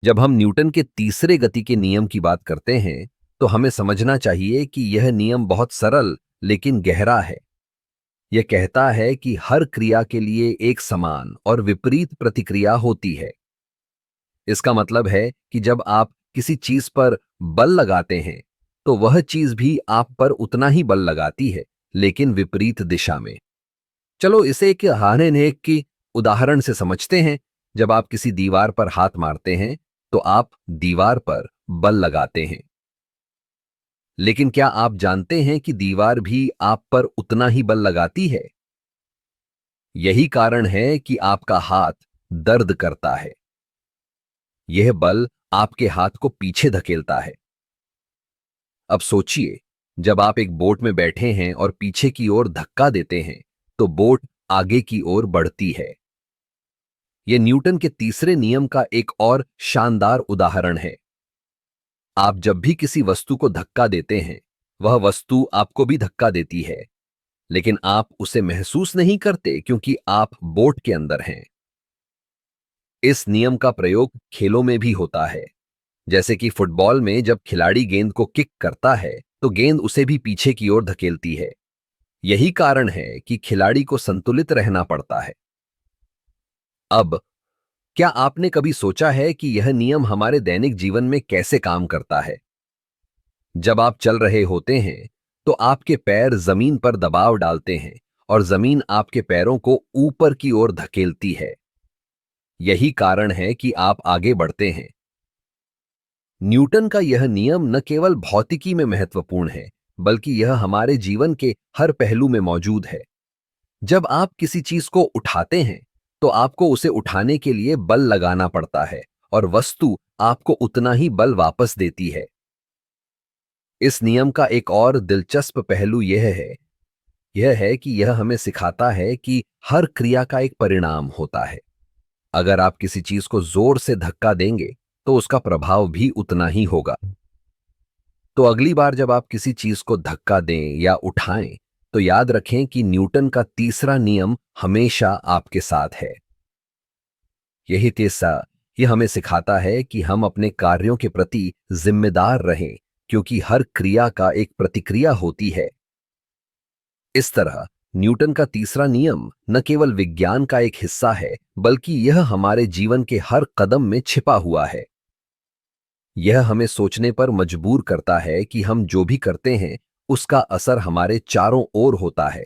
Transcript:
जब हम न्यूटन के तीसरे गति के नियम की बात करते हैं, तो हमें समझना चाहिए कि यह नियम बहुत सरल लेकिन गहरा है। यह कहता है कि हर क्रिया के लिए एक समान और विपरीत प्रतिक्रिया होती है। इसका मतलब है कि जब आप किसी चीज पर बल लगाते हैं, तो वह चीज भी आप पर उतना ही बल लगाती है, लेकिन विपरीत दिशा में। चलो इसे एक हाने की उदाहरण से समझते हैं। जब आप किसी दीवार पर हाथ मारते हैं, तो आप दीवार पर बल लगाते हैं। लेकिन क्या आप जानते हैं कि दीवार भी आप पर उतना ही बल लगाती है? यही कारण है कि आपका हाथ दर्द करता है। यह बल आपके हाथ को पीछे धकेलता है। अब सोचिए, जब आप एक बोट में बैठे हैं और पीछे की ओर धक्का देते हैं, तो बोट आगे की ओर बढ़ती है। यह न्यूटन के तीसरे नियम का एक और शानदार उदाहरण है। आप जब भी किसी वस्तु को धक्का देते हैं, वह वस्तु आपको भी धक्का देती है, लेकिन आप उसे महसूस नहीं करते क्योंकि आप बोट के अंदर हैं। इस नियम का प्रयोग खेलों में भी होता है। जैसे कि फुटबॉल में जब खिलाड़ी गेंद को किक करता है, तो गेंद उसे भी पीछे की ओर धकेलती है। यही कारण है कि खिलाड़ी को संतुलित रहना पड़ता है। अब, क्या आपने कभी सोचा है कि यह नियम हमारे दैनिक जीवन में कैसे काम करता है? जब आप चल रहे होते हैं, तो आपके पैर जमीन पर दबाव डालते हैं और जमीन आपके पैरों को ऊपर की ओर धकेलती है। यही कारण है कि आप आगे बढ़ते हैं। न्यूटन का यह नियम न केवल भौतिकी में महत्वपूर्ण है, बल्कि यह हमारे जीवन के हर पहलू में मौजूद है। जब आप किसी चीज को उठाते हैं, तो आपको उसे उठाने के लिए बल लगाना पड़ता है और वस्तु आपको उतना ही बल वापस देती है। इस नियम का एक और दिलचस्प पहलू यह है कि यह हमें सिखाता है कि हर क्रिया का एक परिणाम होता है। अगर आप किसी चीज को जोर से धक्का देंगे, तो उसका प्रभाव भी उतना ही होगा। तो अगली बार जब आप किसी चीज को धक्का दें या उठाएं, तो याद रखें कि न्यूटन का तीसरा नियम हमेशा आपके साथ है। यही तीसरा यह हमें सिखाता है कि हम अपने कार्यों के प्रति जिम्मेदार रहें, क्योंकि हर क्रिया का एक प्रतिक्रिया होती है। इस तरह न्यूटन का तीसरा नियम न केवल विज्ञान का एक हिस्सा है, बल्कि यह हमारे जीवन के हर कदम में छिपा हुआ है। यह हमें सोचने पर मजबूर करता है कि हम जो भी करते हैं, उसका असर हमारे चारों ओर होता है